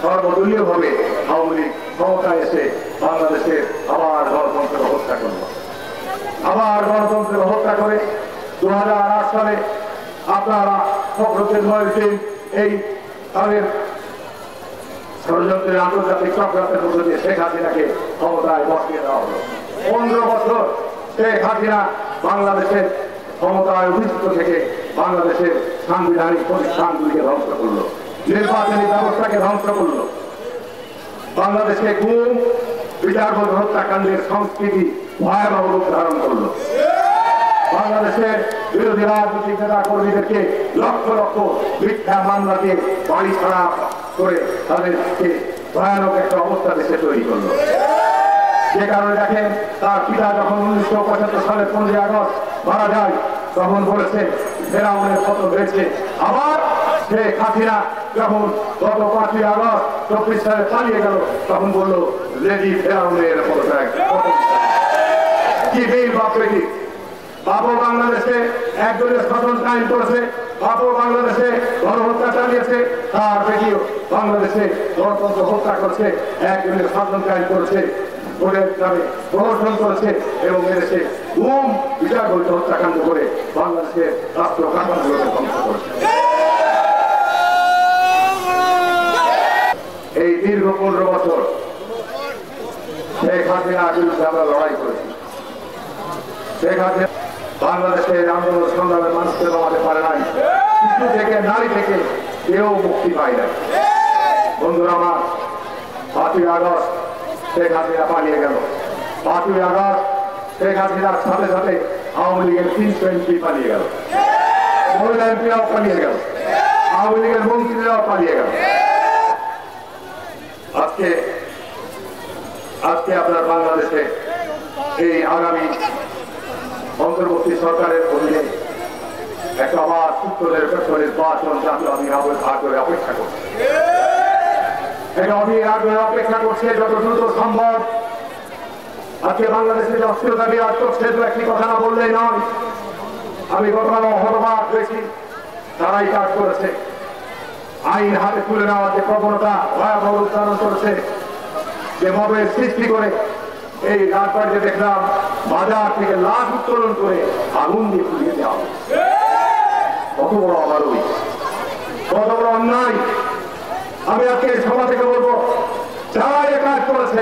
সর্বদলীয়ভাবে আওয়ামী লীগ ক্ষমতায় এসে বাংলাদেশের আবার গণতন্ত্রের হত্যা করল। আবার গণতন্ত্রের হত্যা করে 2008 সালে আপনারা ফখরুদ্দিন মহিউদ্দিন এই তাদের ষড়যন্ত্রের আন্তর্জাতিক চক্রান্তের মধ্য দিয়ে শেখ হাসিনাকে ক্ষমতায় বসিয়ে দেওয়া হলো। 15 বছর শেখ হাসিনা বাংলাদেশের ক্ষমতায় অধিষ্ঠিত থেকে বাংলাদেশের সাংবিধানিক প্রতিষ্ঠানগুলিকে ধ্বংস করলো, নির্বাচনী ব্যবস্থাকে ধ্বংস করলো, বাংলাদেশে গুম বিচারপতি হত্যাকাণ্ডের সংস্কৃতি ভয়াবহ রূপ ধারণ করলো। বাংলাদেশের বিরোধী রাজনৈতিক নেতা কর্মীদেরকে লক্ষ লক্ষ মিথ্যা মামলা দিয়ে বাড়ি ছাড়া করে তাদেরকে ভয়ানক একটা অবস্থা দেশে তৈরি করলো। যে কারণে দেখেন তার পিতা যখন 1975 সালের 15 আগস্ট মারা যায় তখন বলেছে ফেরাউনের পতন হয়েছে। আবার শেখ হাসিনা যখন গত 5ই আগস্ট 24 সালে পালিয়ে গেল তখন বললো রেডি ফেরাউনের পতন। কি বিল বাপরে কি বাবু বাংলাদেশে একজনের শাসন কায়েম করেছে, বাবু বাংলাদেশে গণহত্যা চালিয়েছে, তার বেটিও বাংলাদেশে গণতন্ত্র হত্যা করছে, একজনের শাসন কায়েম করেছে, ভোটের নামে প্রহসন করেছে এবং এদেশে গুম বিচারপতি হত্যাকাণ্ড করে বাংলাদেশের রাষ্ট্র কাঠামোগুলোকে ধ্বংস করেছে। এই দীর্ঘ 15 বছর শেখ হাসিনার বিরুদ্ধে আমরা লড়াই করেছি। শেখ হাসিনা বাংলাদেশের আন্দোলন সংগ্রামের মানুষকে নামাতে পারে নাই, শিশু থেকে নারী থেকে কেউ মুক্তি পায় নাই। বন্ধুরা আমার, 5ই আগস্ট শেখ হাসিনা পালিয়ে গেল। 5ই আগস্ট শেখ হাসিনার সাথে সাথে আওয়ামী লীগের 300 এমপি পালিয়ে গেল, মহিলা এমপিরাও পালিয়ে গেল, আওয়ামী লীগের মন্ত্রীরাও পালিয়ে গেল। আজকে আপনার বাংলাদেশে এই আগামী অন্তর্বর্তী সরকারের অধীনে একটা আবার সুস্থ নির্বাচন জাতীয় আমি আগ্রহে অপেক্ষা করছি। এটা অধীর আগ্রহে অপেক্ষা করছে যত দ্রুত সম্ভব। আজকে বাংলাদেশে যে অস্থিরতা বিরাজ করছে তো একটি কথা না বললেই নয়। আমি গতকালও হতবাক হয়েছি, তারাই কাজ করেছে। আইন হাতে তুলে নেওয়ার যে প্রবণতা ভয়াবহ রূপ ধারণ করেছে, যে মবের সৃষ্টি করে এই রাজবাড়িতে দেখলাম বাজার থেকে লাশ উত্তোলন করে আগুন দিয়ে পুড়িয়ে দেওয়া হবে। কত বড় অমানবিক, কত বড় অন্যায়। আমি আজকে সভা থেকে বলবো, যারা এ কাজ করেছে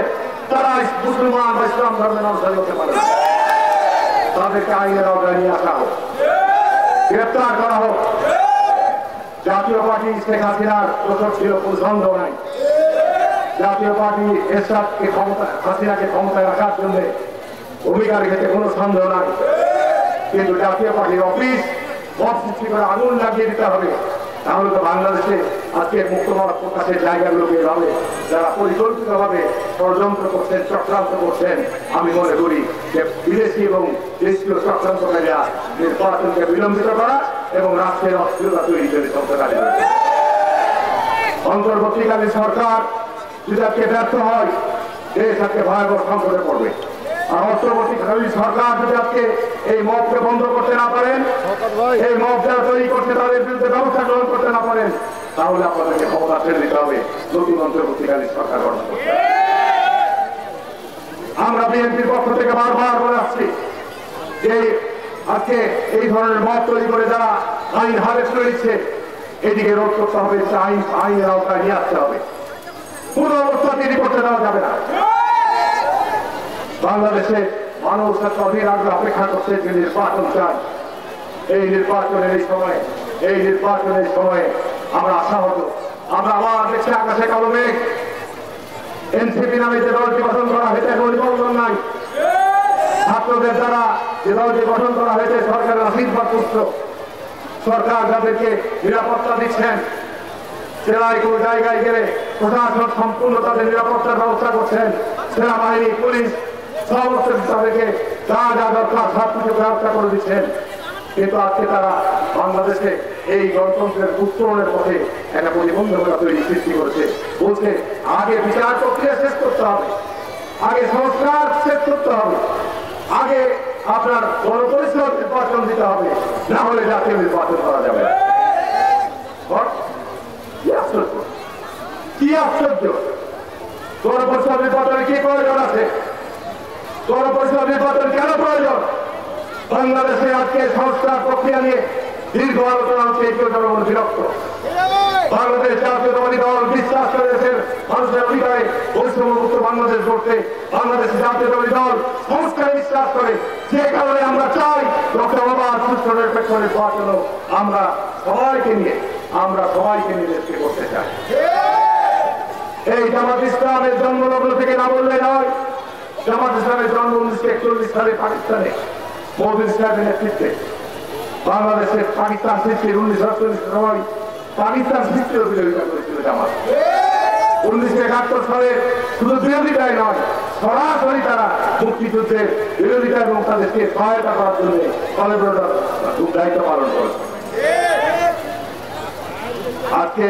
তারা মুসলমান বা ইসলাম ধর্মের অনুসারী হতে পারে, তাদেরকে আইনের আওতায় নিয়ে আসা হোক, গ্রেপ্তার করা হোক। জাতীয় পার্টি শেখ হাসিনার দোষর ছিল, কোনো সন্দেহ নাই। জাতীয় পার্টি এরশাদকে হাসিনাকে ক্ষমতায় রাখার জন্য ভূমিকা রেখেছে, কোনো সন্দেহ নাই। কিন্তু জাতীয় পার্টির অফিস মত সৃষ্টি করে আগুন লাগিয়ে দিতে হবে, তাহলে তো বাংলাদেশে আজকে মুক্তমত প্রকাশের জায়গাগুলো বের হবে। যারা পরিকল্পিতভাবে ষড়যন্ত্র করছেন, চক্রান্ত করছেন, আমি মনে করি যে বিদেশি এবং দেশীয় চক্রান্তকারীরা নির্বাচনকে বিলম্বিত করা এবং রাষ্ট্রের অস্থিরতা তৈরি করে চলতে পারে। অন্তর্বর্তীকালীন সরকার যদি আজকে ব্যর্থ হয়, দেশ আজকে ভয়াবহ সংকটে পড়বে। আর অন্তর্বর্তীকালীন সরকার যদি আজকে এই মবকে বন্ধ করতে না পারেন, এই মব যারা তৈরি করছে তাদের বিরুদ্ধে ব্যবস্থা গ্রহণ করতে না পারেন, তাহলে আপনাদেরকে ক্ষমতা ছেড়ে দিতে হবে, নতুন অন্তর্বর্তীকালীন সরকার গঠন করতে। আমরা বিএনপির পক্ষ থেকে বারবার বলে আসছি যে আজকে এই ধরনের মব তৈরি করে যারা আইন হারেস্ট করে দিচ্ছে, এদিকে রোধ করতে হবে, আইনের আওতায় নিয়ে আসতে হবে। কোন অবস্থা তৈরি করতে দেওয়া যাবে না। বাংলাদেশে মানুষ অধীর আগ্রহ অপেক্ষা করছে যে নির্বাচন চান। এই নির্বাচনের সময়ে আমরা আশাহত। আমরা আবার দেখছি আকাশে কালো মেঘ। এনসিপি নামে যে দলটি গঠন করা হয়েছে এখন পরিবর্তন নাই। ছাত্রদের দ্বারা যে দলটি গঠন করা হয়েছে সরকারের আশীর্বাদ পুত্র। সরকার যাদেরকে নিরাপত্তা দিচ্ছেন, জেলায় কোনো জায়গায় গেলে প্রশাসন সম্পূর্ণ তাদের নিরাপত্তার ব্যবস্থা করছেন, সেনাবাহিনী, পুলিশ সমস্ত তাদেরকে যা যা দরকার সব কিছু ব্যবস্থা করে দিচ্ছেন। কিন্তু আজকে তারা বাংলাদেশে এই গণতন্ত্রের উত্তরণের পথে একটা প্রতিবন্ধকতা তৈরি সৃষ্টি করেছে। বলছে আগে বিচার প্রক্রিয়া শেষ করতে হবে, আগে সংস্কার শেষ করতে হবে, আগে আপনার গণপরিষদ নির্বাচন দিতে হবে, না হলে জাতীয় নির্বাচন করা যাবে। কি কি আশ্চর্য! গণপরিষদ নির্বাচনে কি প্রয়োজন আছে? গণপরিষদ নির্বাচন কেন প্রয়োজন? বাংলাদেশে আজকে সংস্কার প্রক্রিয়া নিয়ে দীর্ঘ আলোচনা হচ্ছে, এই জনগণ বিরক্ত। বাংলাদেশ জাতীয়তাবাদী দল বিশ্বাস করে দেশের মানুষের অধিকারে বৈষম্যমুক্ত বাংলাদেশ গড়তে। বাংলাদেশ জাতীয়তাবাদী দল সংস্কারে বিশ্বাস করে, যে কারণে আমরা চাই ডক্টর অবাধ সুষ্ঠু নিরপেক্ষ নির্বাচন আমরা সবাইকে নিয়ে দেশকে করতে চাই। এই জামাত ইসলামের জন্মলগ্ন থেকে না বললে নয়। জামাত ইসলামের জন্ম 1941 সালে পাকিস্তানে মওদুদ সাহেবের নেতৃত্বে। বাংলাদেশের পাকিস্তান সৃষ্টির 1948 সময় পাকিস্তান সৃষ্টির বিরোধিতা করেছিল জামাত। 1971 সালে শুধু বিরোধিতাই নয়, সরাসরি তারা মুক্তিযুদ্ধের বিরোধিতা এবং তাদেরকে সহায়তা করার জন্য দায়িত্ব পালন করেছে। আজকে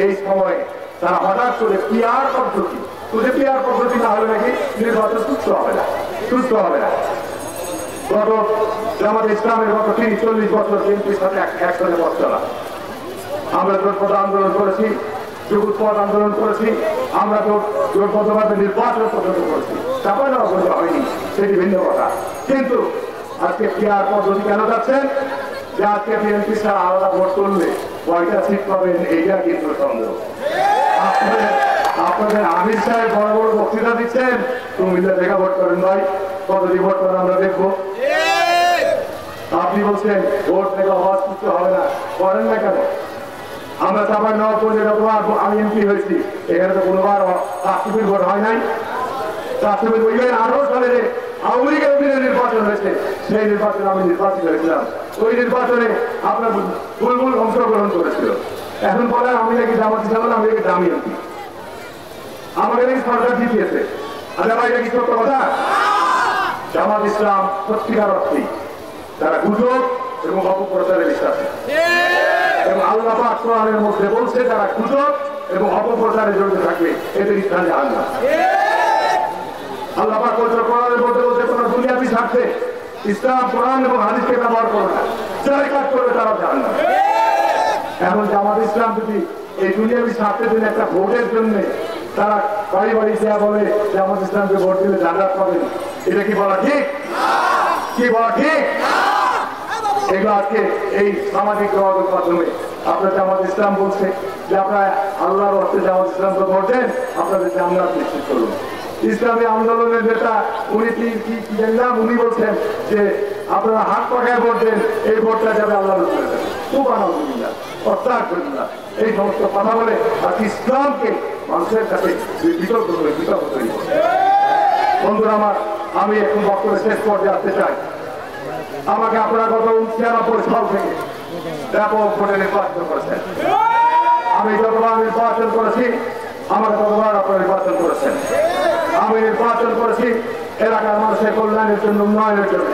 এই সময় তারা হঠাৎ করে পিআর পদ্ধতি না হলে নাকি নির্বাচন সুস্থ হবে না। গত জামাত ইসলামের গত 30-40 বছর বিএনপির সাথে একসাথে পথ চলা। আমরা জোটবদ্ধ আন্দোলন করেছি, যুগপথ আন্দোলন করেছি, আমরা তো জোটবদ্ধভাবে নির্বাচন পর্যন্ত করেছি। চাপা নেওয়া পর্যন্ত হয়নি, সেটি ভিন্ন কথা। কিন্তু আজকে পিআর পদ্ধতি কেন যাচ্ছেন? যে আজকে বিএনপি ছাড়া আলাদা ভোট করলে কয়টা সিট পাবেন, এইটা কিন্তু সন্দেহ। আপনাদের আমির সাহেব বড় বড় বক্তৃতা দিচ্ছেন, কুমিল্লা থেকে ভোট করেন ভাই, কতটি ভোট করেন আমরা দেখবো। আপনি বলছেন ভোট থেকে আওয়াজ করতে হবে না, করেন না কেন? আমরা চাপাই নেওয়ার পর যতবার আমি এমপি হয়েছি, এখানে তো কোনোবার রাষ্ট্রপতির ভোট হয় নাই। রাষ্ট্রপতি 2018 সালে যে আওয়ামী লীগের অধীনে নির্বাচন হয়েছে, সেই নির্বাচনে আমি নির্বাচিত হয়েছিলাম। ওই নির্বাচনে আপনার বুলবুল অংশগ্রহণ করেছিল। এখন বলেন আমি নাকি জামাত ইসলাম, আমি নাকি দামি এমপি, আমাকে নাকি সরকার জিতিয়েছে। আচ্ছা ভাই, এটা কি সত্য কথা? জামাত ইসলাম সত্যিকার অর্থেই তারা গুজব এবং অপপ্রচারে বিশ্বাসী, এবং আল্লাহ পাক কোরআনের মধ্যে বলছে যারা গুজব এবং অপপ্রচারে জড়িত থাকবে এদের স্থান জাহান্নাম। আল্লাহ পাক কোরআনের মধ্যে বলছে কোন দুনিয়াবি স্বার্থে ইসলাম, কোরআন এবং হাদিসকে ব্যবহার করবে না, যারা কাজ করবে তারা জাহান্নাম। এখন জামাত ইসলাম যদি এই দুনিয়াবি স্বার্থের জন্য একটা ভোটের জন্য তারা বাড়ি বাড়ি যা বলে জামাত ইসলামকে ভোট দিলে জান্নাত পাবেন, এটা কি বলা ঠিক? এগুলো আজকে এই সামাজিক যোগাযোগ মাধ্যমে আপনার জামাত ইসলাম বলছে যে আপনারা আল্লাহর অর্থে জামাত ইসলামকে ভোট দেন, আপনাদের জান্নাত নিশ্চিত করুন। ইসলামী আন্দোলনের নেতা উনি বলছেন যে আপনারা হাত পাখায় ভোট দেন, এই ভোটটা যাবে আল্লাহর উপরে। খুব আলহামদুলিল্লাহ, অর্থাৎ এই সমস্ত কথা বলে আর ইসলামকে মানুষের কাছে বিতর্ক তৈরি করে। বন্ধুরা আমার, আমি এখন বক্তব্যের শেষ পর্যায়ে আসতে চাই। আমাকে আপনারা গত 96 সাল থেকে ব্যাপক ভোটে নির্বাচন করেছেন। আমি যতবার নির্বাচন করেছি, আমাকে ততবার আপনারা নির্বাচন করেছেন। আমি নির্বাচন করেছি এলাকার মানুষের কল্যাণের জন্য, উন্নয়নের জন্য।